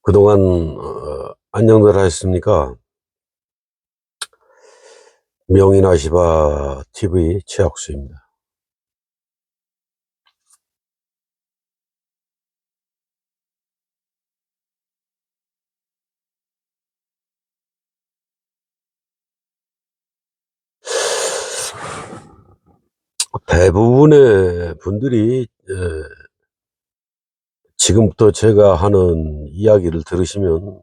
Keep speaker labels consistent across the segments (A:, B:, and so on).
A: 그동안 안녕들 하셨습니까? 명인아시바 TV 최학수입니다. 대부분의 분들이 지금부터 제가 하는 이야기를 들으시면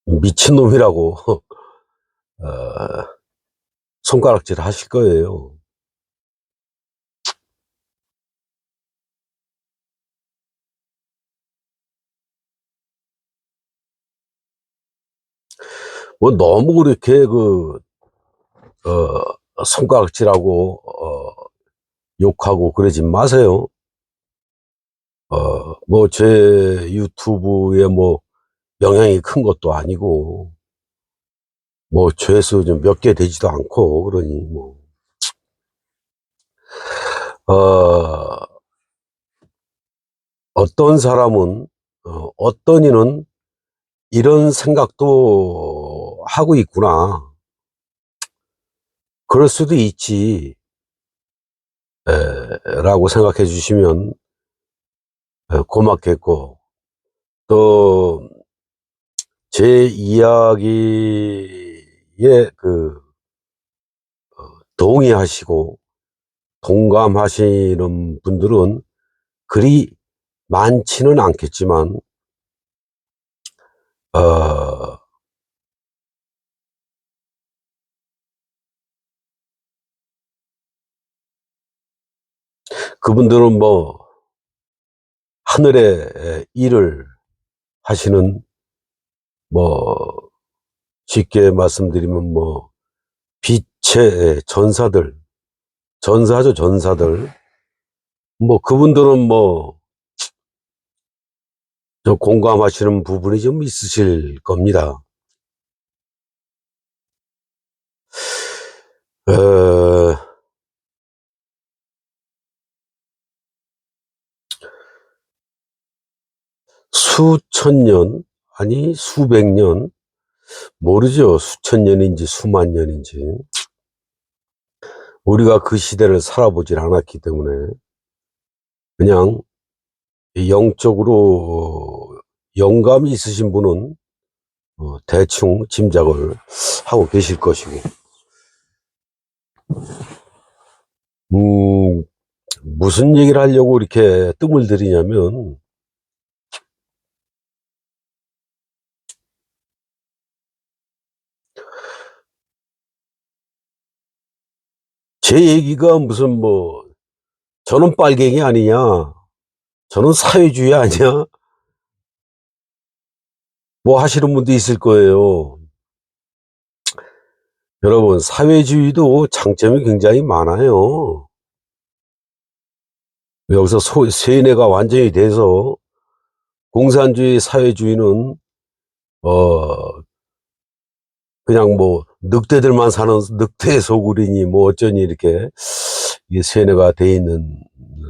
A: 미친놈이라고 손가락질 하실 거예요. 뭐 너무 그렇게 손가락질하고 욕하고 그러지 마세요. 뭐 제 유튜브에 뭐 영향이 큰 것도 아니고 뭐 조회수 좀 몇 개 되지도 않고 그러니 뭐 어떤 사람은 어떤 이는 이런 생각도 하고 있구나, 그럴 수도 있지 라고 생각해 주시면 고맙겠고, 또 제 이야기에 동의하시고 동감하시는 분들은 그리 많지는 않겠지만 어, 그분들은 뭐 하늘의 일을 하시는, 뭐 쉽게 말씀드리면 뭐 빛의 전사들, 전사죠, 전사들. 뭐 그분들은 뭐 저 공감하시는 부분이 좀 있으실 겁니다. 어, 수천 년, 아니 수백 년, 모르죠. 수천 년인지 수만 년인지. 우리가 그 시대를 살아보질 않았기 때문에 그냥 영적으로 영감이 있으신 분은 대충 짐작을 하고 계실 것이고, 음, 무슨 얘기를 하려고 이렇게 뜸을 들이냐면, 제 얘기가 무슨 뭐 저는 빨갱이 아니냐, 저는 사회주의 아니야, 뭐 하시는 분도 있을 거예요. 여러분, 사회주의도 장점이 굉장히 많아요. 여기서 세뇌가 완전히 돼서 공산주의, 사회주의는 어 그냥 뭐 늑대들만 사는 늑대 소굴이니 뭐 어쩌니 이렇게 이게 세뇌가 돼 있는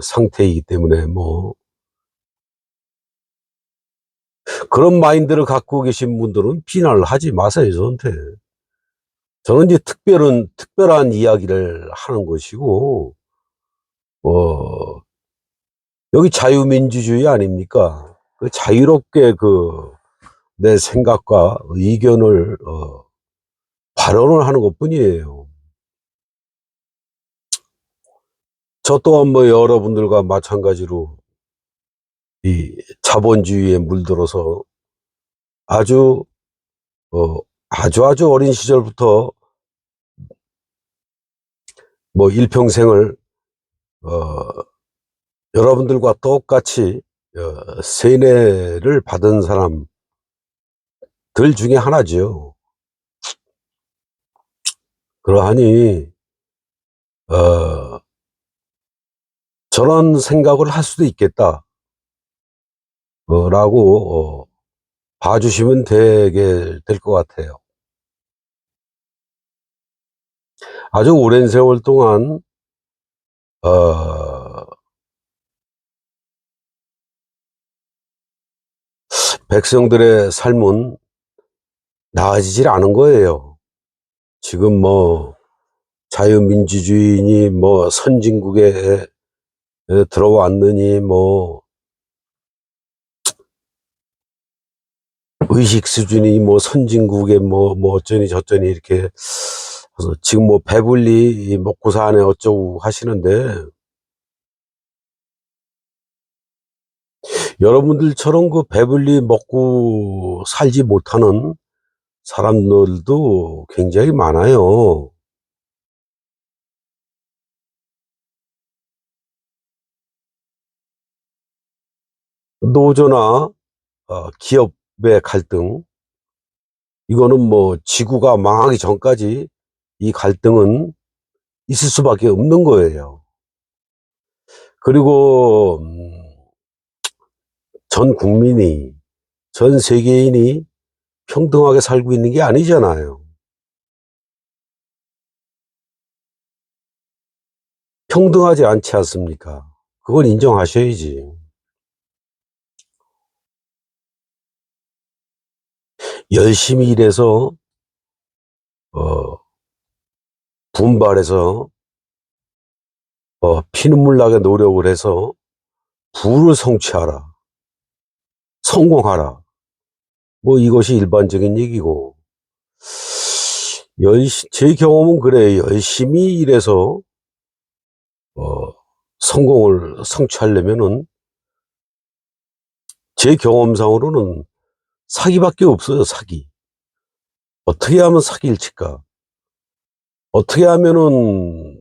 A: 상태이기 때문에, 뭐 그런 마인드를 갖고 계신 분들은 비난을 하지 마세요, 저한테. 저는 이제 특별한 이야기를 하는 것이고, 어 여기 자유민주주의 아닙니까? 그 자유롭게 내 생각과 의견을 발언을 하는 것뿐이에요. 저 또한 뭐 여러분들과 마찬가지로 이 자본주의에 물들어서 아주 어 아주 어린 시절부터 뭐 일평생을 어 여러분들과 똑같이 세뇌를 받은 사람들 중에 하나죠. 그러하니 어 저런 생각을 할 수도 있겠다 라고 봐주시면 되게 될 것 같아요. 아주 오랜 세월 동안 어 백성들의 삶은 나아지질 않은 거예요. 지금 뭐 자유민주주의니 뭐 선진국에 들어왔느니 뭐 의식 수준이 뭐 선진국에 뭐 어쩌니 저쩌니 이렇게 해서 지금 뭐 배불리 먹고 사네 어쩌고 하시는데, 여러분들처럼 그 배불리 먹고 살지 못하는 사람들도 굉장히 많아요. 노조나 기업의 갈등, 이거는 뭐 지구가 망하기 전까지 이 갈등은 있을 수밖에 없는 거예요. 그리고 전 국민이, 전 세계인이 평등하게 살고 있는 게 아니잖아요. 평등하지 않지 않습니까? 그걸 인정하셔야지. 열심히 일해서 어, 분발해서 피눈물 나게 노력을 해서 부를 성취하라, 성공하라, 뭐 이것이 일반적인 얘기고, 제 경험은 그래요. 열심히 일해서 성공을 성취하려면은 제 경험상으로는 사기밖에 없어요. 사기. 어떻게 하면 사기를 칠까? 어떻게 하면은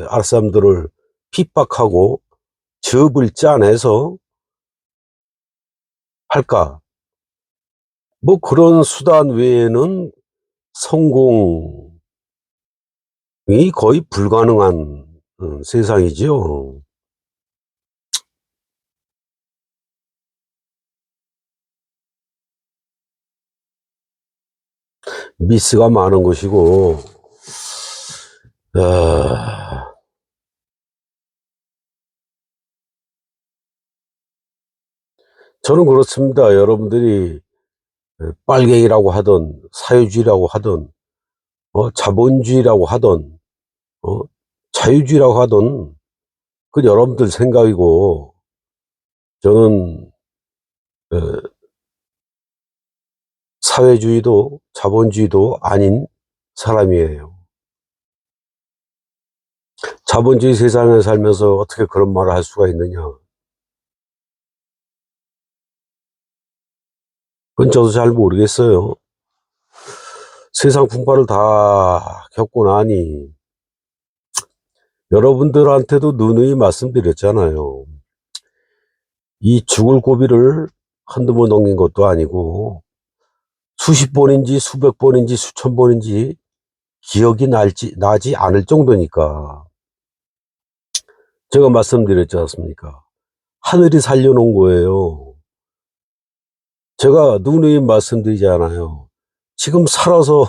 A: 아랫사람들을 핍박하고 즙을 짜내서 할까? 뭐 그런 수단 외에는 성공이 거의 불가능한 세상이지요. 미스가 많은 것이고, 아, 저는 그렇습니다. 여러분들이 빨갱이라고 하던, 사회주의라고 하던, 자본주의라고 하던, 어, 자유주의라고 하던, 그 여러분들 생각이고, 저는 어, 사회주의도 자본주의도 아닌 사람이에요. 자본주의 세상에 살면서 어떻게 그런 말을 할 수가 있느냐? 그건 저도 잘 모르겠어요. 세상 풍파를 다 겪고 나니 여러분들한테도 누누이 말씀드렸잖아요. 이 죽을 고비를 한두 번 넘긴 것도 아니고 수십 번인지 수백 번인지 수천 번인지 기억이 나지 않을 정도니까, 제가 말씀드렸지 않습니까? 하늘이 살려놓은 거예요. 제가 누누이 말씀드리잖아요. 지금 살아서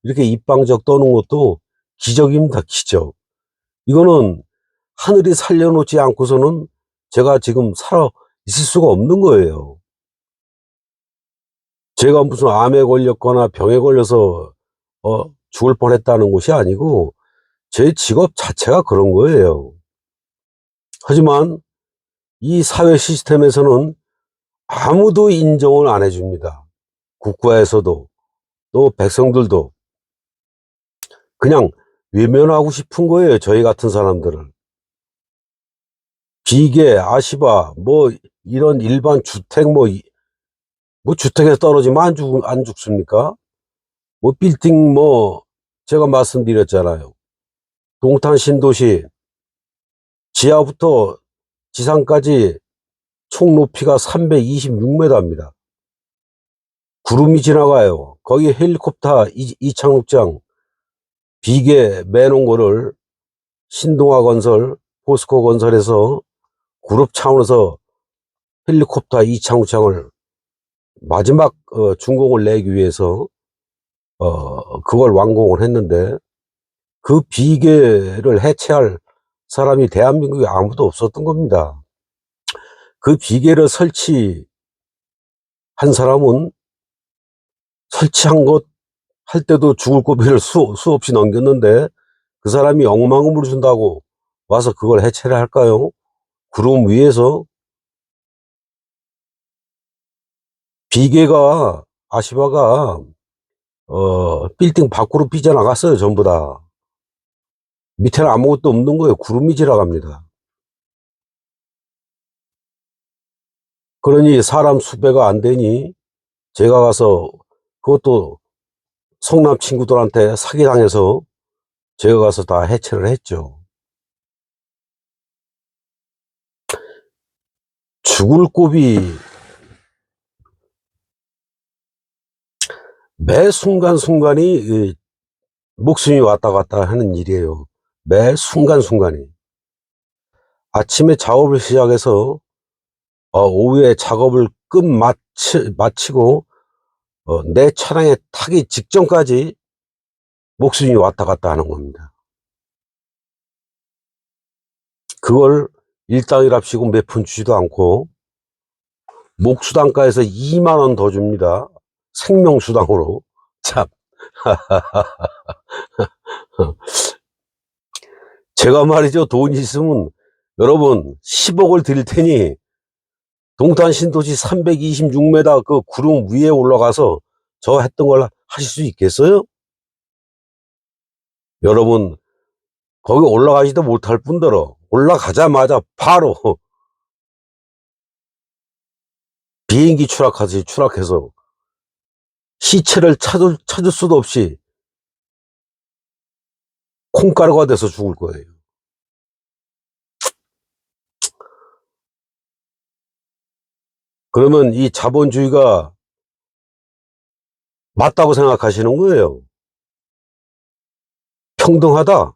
A: 이렇게 입방적 떠는 것도 기적입니다. 기적. 이거는 하늘이 살려놓지 않고서는 제가 지금 살아 있을 수가 없는 거예요. 제가 무슨 암에 걸렸거나 병에 걸려서 죽을 뻔했다는 것이 아니고 제 직업 자체가 그런 거예요. 하지만 이 사회 시스템에서는 아무도 인정을 안 해줍니다. 국가에서도, 또 백성들도. 그냥 외면하고 싶은 거예요. 저희 같은 사람들을. 비계, 아시바, 뭐 이런 일반 주택, 뭐 주택에서 떨어지면 안 죽습니까? 뭐 빌딩, 뭐 제가 말씀드렸잖아요. 동탄 신도시 지하부터 지상까지 총 높이가 326m입니다. 구름이 지나가요. 거기 헬리콥터 이착륙장 비계 매놓은 거를 신동아 건설, 포스코 건설에서 그룹 차원에서 헬리콥터 이착륙장을 마지막 준공을 내기 위해서 그걸 완공을 했는데, 그 비계를 해체할 사람이 대한민국에 아무도 없었던 겁니다. 그 비계를 설치한 사람은 설치한 것 할 때도 죽을 고비를 수없이 넘겼는데 그 사람이 억만금을 준다고 와서 그걸 해체를 할까요? 구름 위에서 비계가 아시바가 빌딩 밖으로 삐져나갔어요. 전부 다. 밑에는 아무것도 없는 거예요. 구름이 지나갑니다. 그러니 사람 수배가 안 되니 제가 가서 그것도 성남 친구들한테 사기당해서 제가 가서 다 해체를 했죠. 죽을 고비 매 순간순간이 목숨이 왔다 갔다 하는 일이에요. 매 순간순간이. 아침에 작업을 시작해서 오후에 작업을 마치고 내 차량에 타기 직전까지 목숨이 왔다 갔다 하는 겁니다. 그걸 일당이랍시고 몇 푼 주지도 않고 목수단가에서 2만 원 더 줍니다. 생명수당으로. 참. 제가 말이죠. 돈이 있으면 여러분 10억을 드릴 테니 동탄 신도시 326m 그 구름 위에 올라가서 저 했던 걸 하실 수 있겠어요? 여러분 거기 올라가지도 못할 뿐더러 올라가자마자 바로 비행기 추락해서 시체를 찾을 수도 없이 콩가루가 돼서 죽을 거예요. 그러면 이 자본주의가 맞다고 생각하시는 거예요. 평등하다.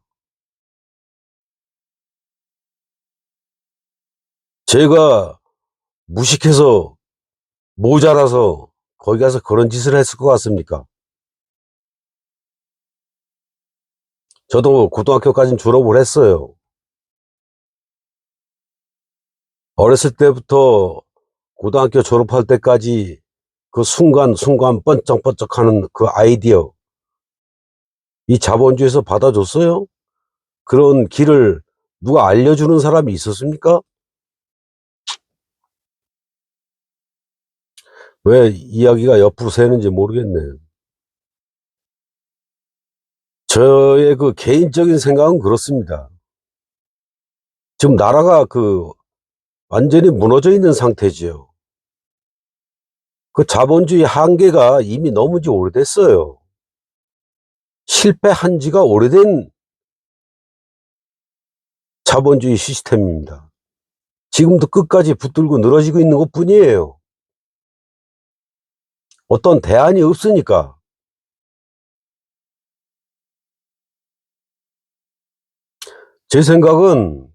A: 제가 무식해서 모자라서 거기 가서 그런 짓을 했을 것 같습니까? 저도 고등학교까지는 졸업을 했어요. 어렸을 때부터 고등학교 졸업할 때까지 그 순간순간 번쩍번쩍하는 그 아이디어, 이 자본주의에서 받아줬어요? 그런 길을 누가 알려주는 사람이 있었습니까? 왜 이야기가 옆으로 새는지 모르겠네요. 저의 그 개인적인 생각은 그렇습니다. 지금 나라가 완전히 무너져 있는 상태지요. 그 자본주의 한계가 이미 넘은 지 오래됐어요. 실패한 지가 오래된 자본주의 시스템입니다. 지금도 끝까지 붙들고 늘어지고 있는 것 뿐이에요. 어떤 대안이 없으니까. 제 생각은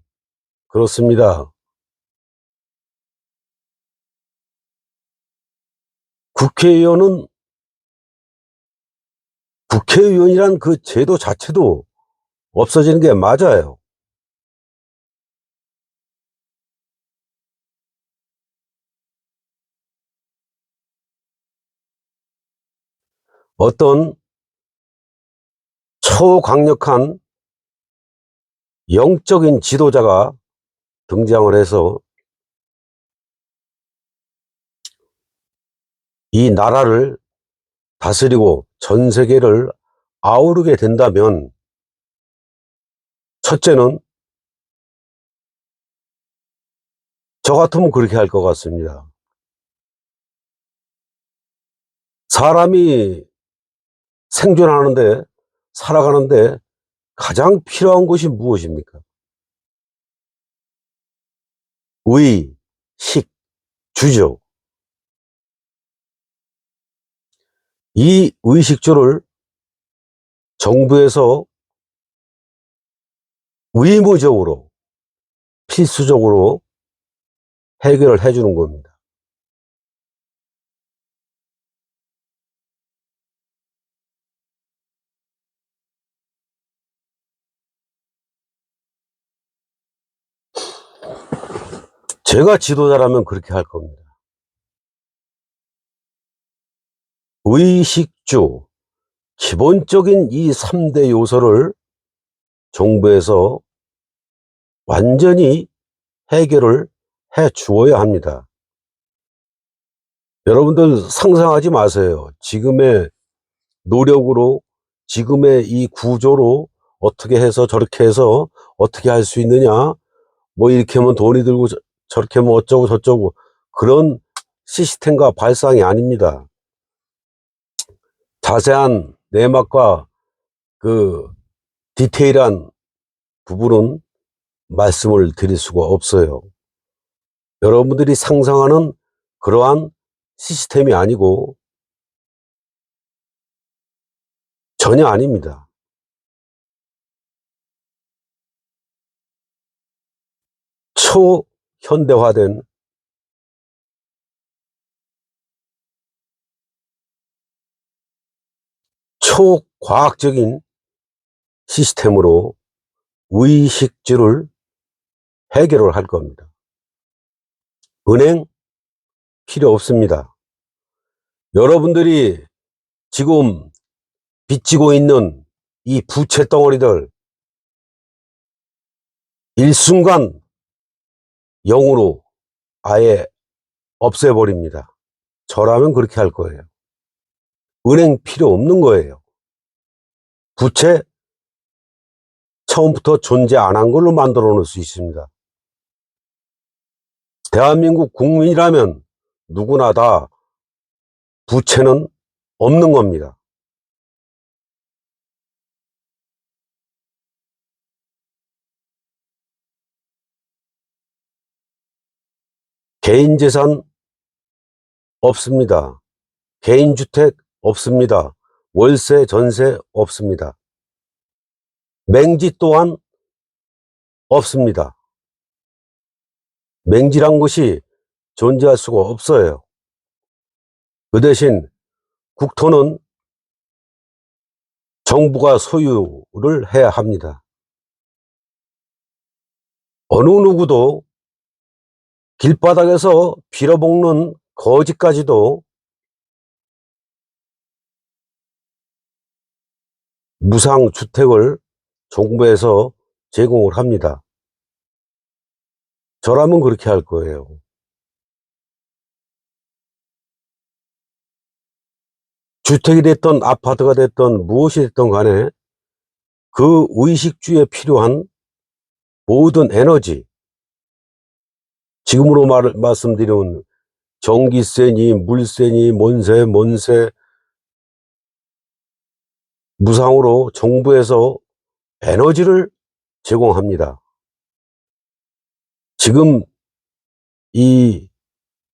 A: 그렇습니다. 국회의원은 국회의원이란 그 제도 자체도 없어지는 게 맞아요. 어떤 초강력한 영적인 지도자가 등장을 해서 이 나라를 다스리고 전 세계를 아우르게 된다면 첫째는 저 같으면 그렇게 할 것 같습니다. 사람이 생존하는데 살아가는데 가장 필요한 것이 무엇입니까? 의, 식, 주죠. 이 의식주를 정부에서 의무적으로 필수적으로 해결을 해주는 겁니다. 제가 지도자라면 그렇게 할 겁니다. 의식주, 기본적인 이 3대 요소를 정부에서 완전히 해결을 해 주어야 합니다. 여러분들 상상하지 마세요. 지금의 노력으로, 지금의 이 구조로 어떻게 해서 저렇게 해서 어떻게 할 수 있느냐, 뭐 이렇게 하면 돈이 들고 저렇게 하면 어쩌고 저쩌고, 그런 시스템과 발상이 아닙니다. 자세한 내막과 그 디테일한 부분은 말씀을 드릴 수가 없어요. 여러분들이 상상하는 그러한 시스템이 아니고 전혀 아닙니다. 초현대화된 초과학적인 시스템으로 의식주를 해결을 할 겁니다. 은행 필요 없습니다. 여러분들이 지금 빚지고 있는 이 부채 덩어리들 일순간 0으로 아예 없애버립니다. 저라면 그렇게 할 거예요. 은행 필요 없는 거예요. 부채 처음부터 존재 안 한 걸로 만들어 놓을 수 있습니다. 대한민국 국민이라면 누구나 다 부채는 없는 겁니다. 개인재산 없습니다. 개인주택 없습니다. 월세, 전세 없습니다. 맹지 또한 없습니다. 맹지란 것이 존재할 수가 없어요. 그 대신 국토는 정부가 소유를 해야 합니다. 어느 누구도 길바닥에서 빌어먹는 거지까지도 무상주택을 정부에서 제공을 합니다. 저라면 그렇게 할 거예요. 주택이 됐던 아파트가 됐던 무엇이 됐던 간에 그 의식주에 필요한 모든 에너지, 지금으로 말씀드리면 전기세니 물세니 뭔세 무상으로 정부에서 에너지를 제공합니다. 지금 이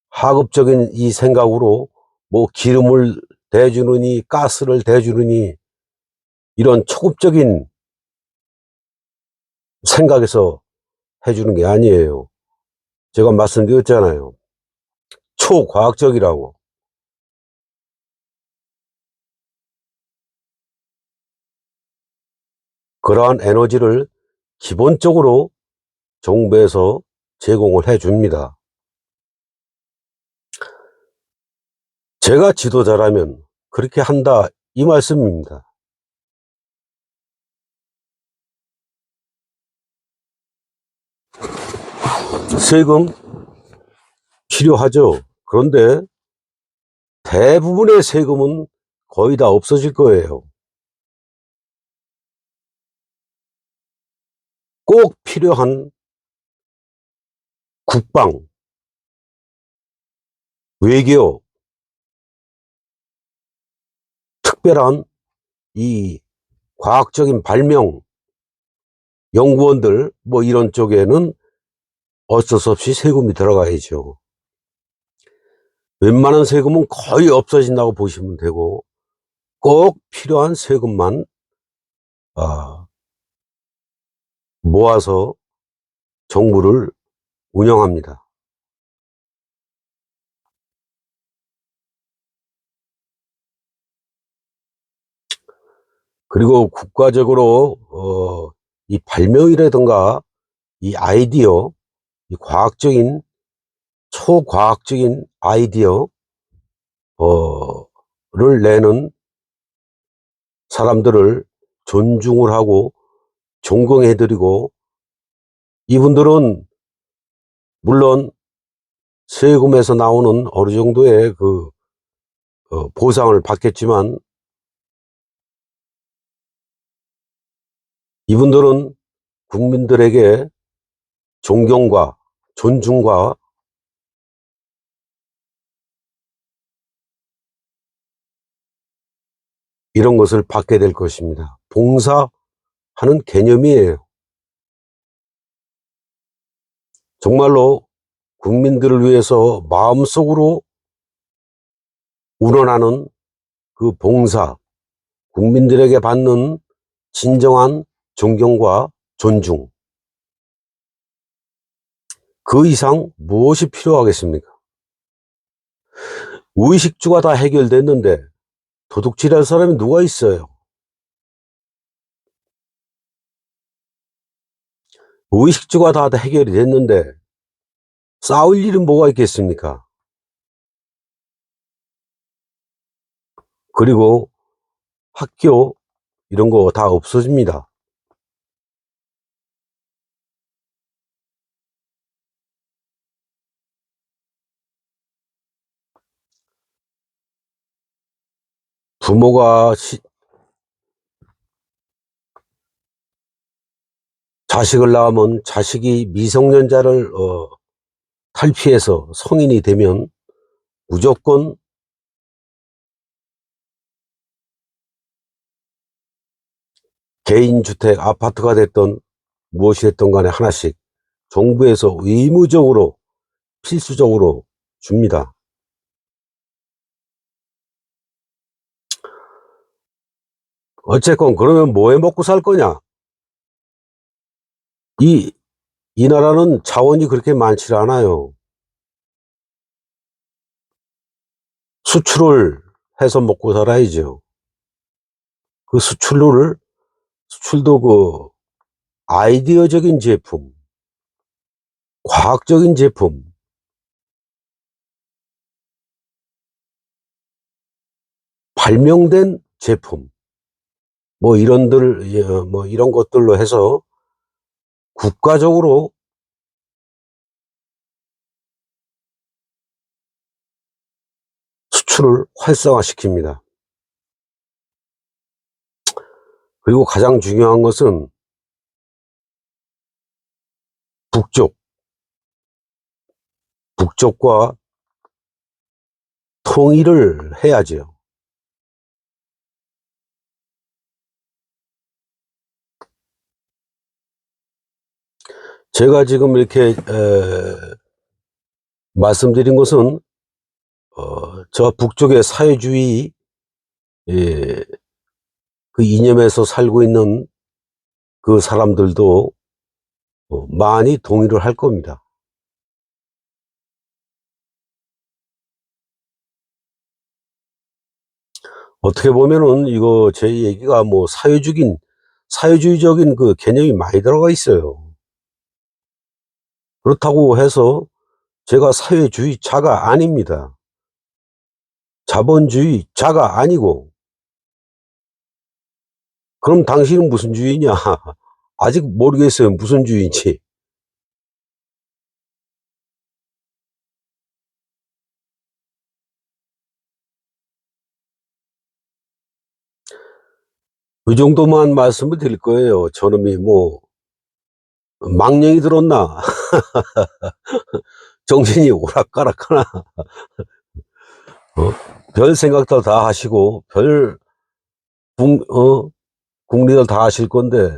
A: 하급적인 이 생각으로 뭐 기름을 대주느니 가스를 대주느니 이런 초급적인 생각에서 해주는 게 아니에요. 제가 말씀드렸잖아요. 초과학적이라고. 그러한 에너지를 기본적으로 정부에서 제공을 해 줍니다. 제가 지도자라면 그렇게 한다, 이 말씀입니다. 세금 필요하죠. 그런데 대부분의 세금은 거의 다 없어질 거예요. 꼭 필요한 국방, 외교, 특별한 이 과학적인 발명, 연구원들 뭐 이런 쪽에는 어쩔 수 없이 세금이 들어가야죠. 웬만한 세금은 거의 없어진다고 보시면 되고 꼭 필요한 세금만 모아서 정부를 운영합니다. 그리고 국가적으로 이 발명이라든가 이 아이디어, 이 과학적인 초과학적인 아이디어, 를 내는 사람들을 존중을 하고 존경해드리고, 이분들은 물론 세금에서 나오는 어느 정도의 보상을 받겠지만, 이분들은 국민들에게 존경과 존중과 이런 것을 받게 될 것입니다. 봉사하는 개념이에요. 정말로 국민들을 위해서 마음속으로 우러나는 그 봉사, 국민들에게 받는 진정한 존경과 존중, 그 이상 무엇이 필요하겠습니까? 의식주가 다 해결됐는데 도둑질할 사람이 누가 있어요? 의식주가 다 해결이 됐는데 싸울 일은 뭐가 있겠습니까? 그리고 학교 이런 거 다 없어집니다. 부모가 자식을 낳으면 자식이 미성년자를 탈피해서 성인이 되면 무조건 개인주택, 아파트가 됐던 무엇이 됐던 간에 하나씩 정부에서 의무적으로 필수적으로 줍니다. 어쨌건 그러면 뭐 해 먹고 살 거냐? 이, 이 나라는 자원이 그렇게 많지 않아요. 수출을 해서 먹고 살아야죠. 그 수출도 아이디어적인 제품, 과학적인 제품, 발명된 제품, 이런 것들로 해서 국가적으로 수출을 활성화시킵니다. 그리고 가장 중요한 것은 북쪽과 통일을 해야죠. 제가 지금 이렇게 말씀드린 것은 저 북쪽의 사회주의 그 이념에서 살고 있는 그 사람들도 많이 동의를 할 겁니다. 어떻게 보면은 이거 제 얘기가 사회주의적인 그 개념이 많이 들어가 있어요. 그렇다고 해서 제가 사회주의자가 아닙니다. 자본주의자가 아니고, 그럼 당신은 무슨 주의냐? 아직 모르겠어요. 무슨 주의인지. 그 정도만 말씀을 드릴 거예요. 저놈이 망령이 들었나? 정신이 오락가락하나? 어? 별 생각들 다 하시고, 국리들 다 하실 건데,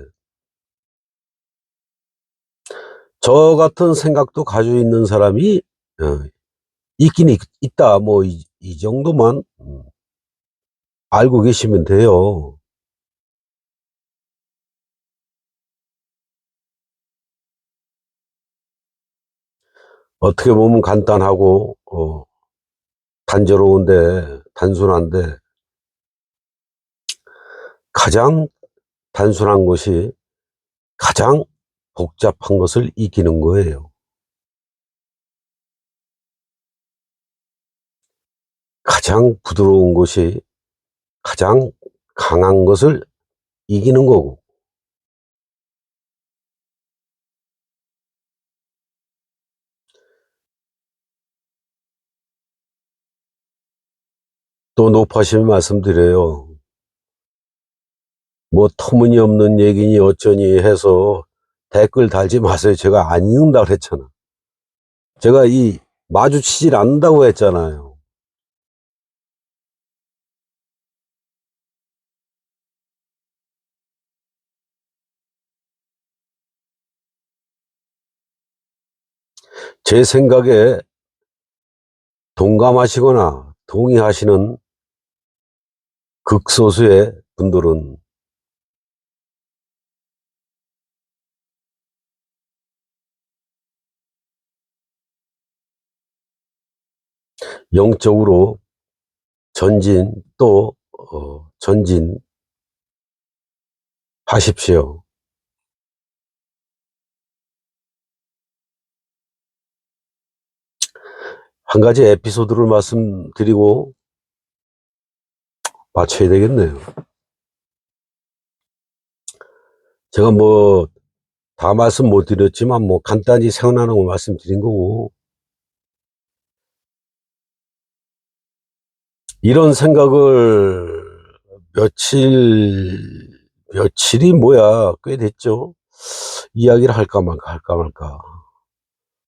A: 저 같은 생각도 가지고 있는 사람이, 있긴 있다. 이 정도만, 알고 계시면 돼요. 어떻게 보면 간단하고, 단순한데, 가장 단순한 것이 가장 복잡한 것을 이기는 거예요. 가장 부드러운 것이 가장 강한 것을 이기는 거고, 또 높아심을 말씀드려요. 뭐 터무니없는 얘기니 어쩌니 해서 댓글 달지 마세요. 제가 안 읽는다 그랬잖아. 제가 마주치질 않는다고 했잖아요. 제 생각에 동감하시거나 동의하시는 극소수의 분들은 영적으로 전진 또 전진하십시오. 한 가지 에피소드를 말씀드리고 마쳐야 되겠네요. 제가 뭐 다 말씀 못 드렸지만 뭐 간단히 생각나는 거 말씀드린 거고, 이런 생각을 며칠이 뭐야 꽤 됐죠. 이야기를 할까 말까 할까 말까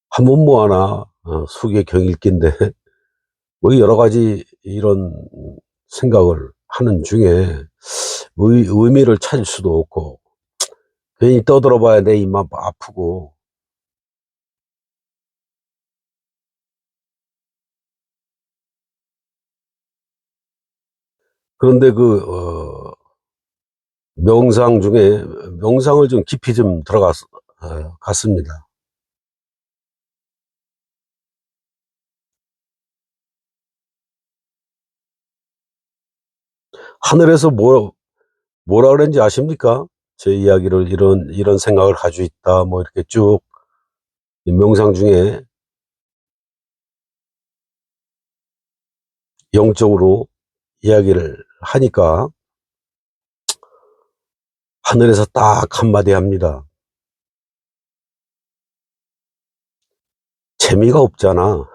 A: 하면 뭐하나, 수개 경읽기인데 뭐 여러 가지 이런 생각을 하는 중에 의미를 찾을 수도 없고, 괜히 떠들어봐야 내 입만 아프고. 그런데 명상 중에 명상을 좀 깊이 좀 갔습니다. 하늘에서 뭐라 그랬는지 아십니까? 제 이야기를 이런 생각을 가지고 있다 뭐 이렇게 쭉 명상 중에 영적으로 이야기를 하니까 하늘에서 딱 한마디 합니다. 재미가 없잖아.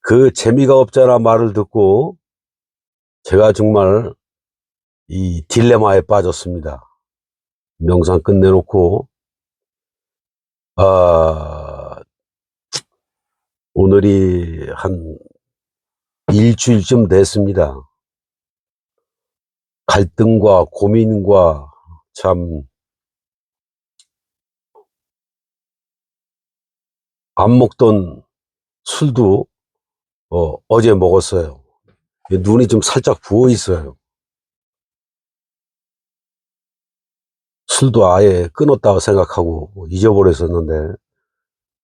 A: 그 재미가 없잖아 말을 듣고 제가 정말 이 딜레마에 빠졌습니다. 명상 끝내놓고 아 오늘이 한 일주일쯤 됐습니다. 갈등과 고민과 참 안 먹던 술도 어제 먹었어요. 눈이 좀 살짝 부어 있어요. 술도 아예 끊었다고 생각하고 잊어버렸었는데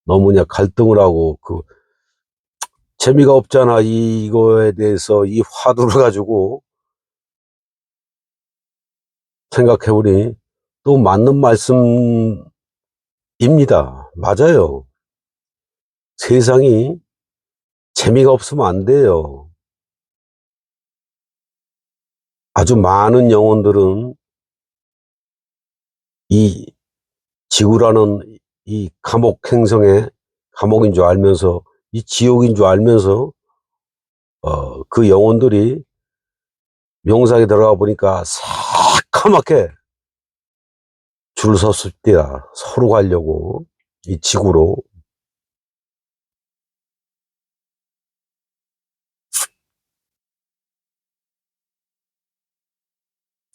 A: 너무 그냥 갈등을 하고 재미가 없잖아 이거에 대해서 이 화두를 가지고 생각해보니 또 맞는 말씀입니다. 맞아요. 세상이 재미가 없으면 안 돼요. 아주 많은 영혼들은 이 지구라는 이 감옥 행성의 감옥인 줄 알면서 이 지옥인 줄 알면서 그 영혼들이 명상에 들어가 보니까 새까맣게 줄 섰을 때야 서로 가려고 이 지구로.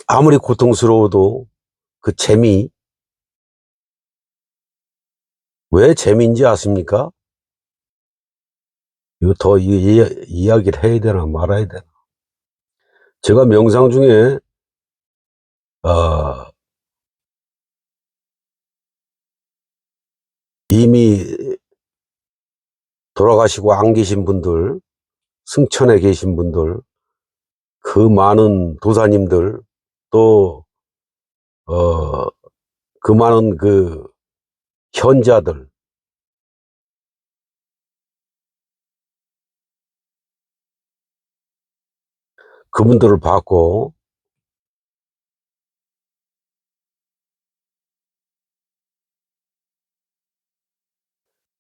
A: 아무리 고통스러워도 그 재미, 왜 재미인지 아십니까? 이거 더 이야기를 해야 되나 말아야 되나. 제가 명상 중에 어, 이미 돌아가시고 안 계신 분들, 승천에 계신 분들, 그 많은 도사님들, 또 어, 그 많은 그 현자들, 그분들을 봤고,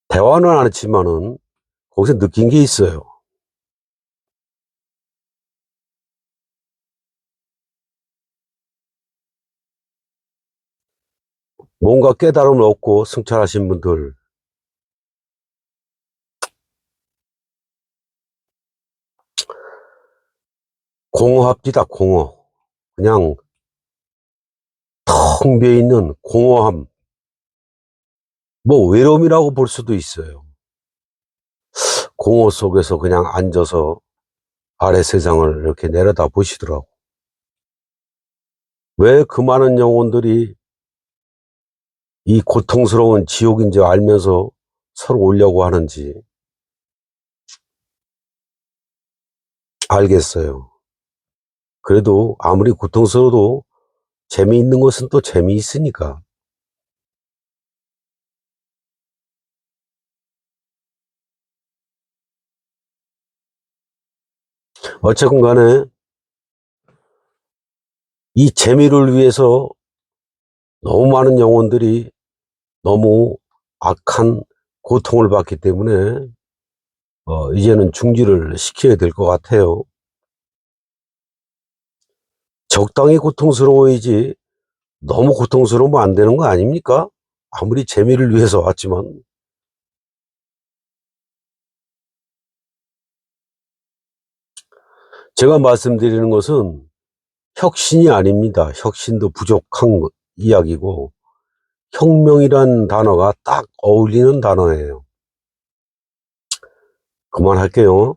A: 대화는 안 했지만은 거기서 느낀 게 있어요. 뭔가 깨달음을 얻고 승천하신 분들, 공허합디다, 공허. 그냥 텅 비어있는 공허함. 뭐 외로움이라고 볼 수도 있어요. 공허 속에서 그냥 앉아서 아래 세상을 이렇게 내려다 보시더라고. 왜 그 많은 영혼들이 이 고통스러운 지옥인 줄 알면서 서로 오려고 하는지 알겠어요. 그래도 아무리 고통스러워도 재미있는 것은 또 재미있으니까. 어쨌건 간에 이 재미를 위해서 너무 많은 영혼들이 너무 악한 고통을 받기 때문에 이제는 중지를 시켜야 될 것 같아요. 적당히 고통스러워야지 너무 고통스러우면 안 되는 거 아닙니까? 아무리 재미를 위해서 왔지만. 제가 말씀드리는 것은 혁신이 아닙니다. 혁신도 부족한 이야기고, 혁명이란 단어가 딱 어울리는 단어예요. 그만할게요.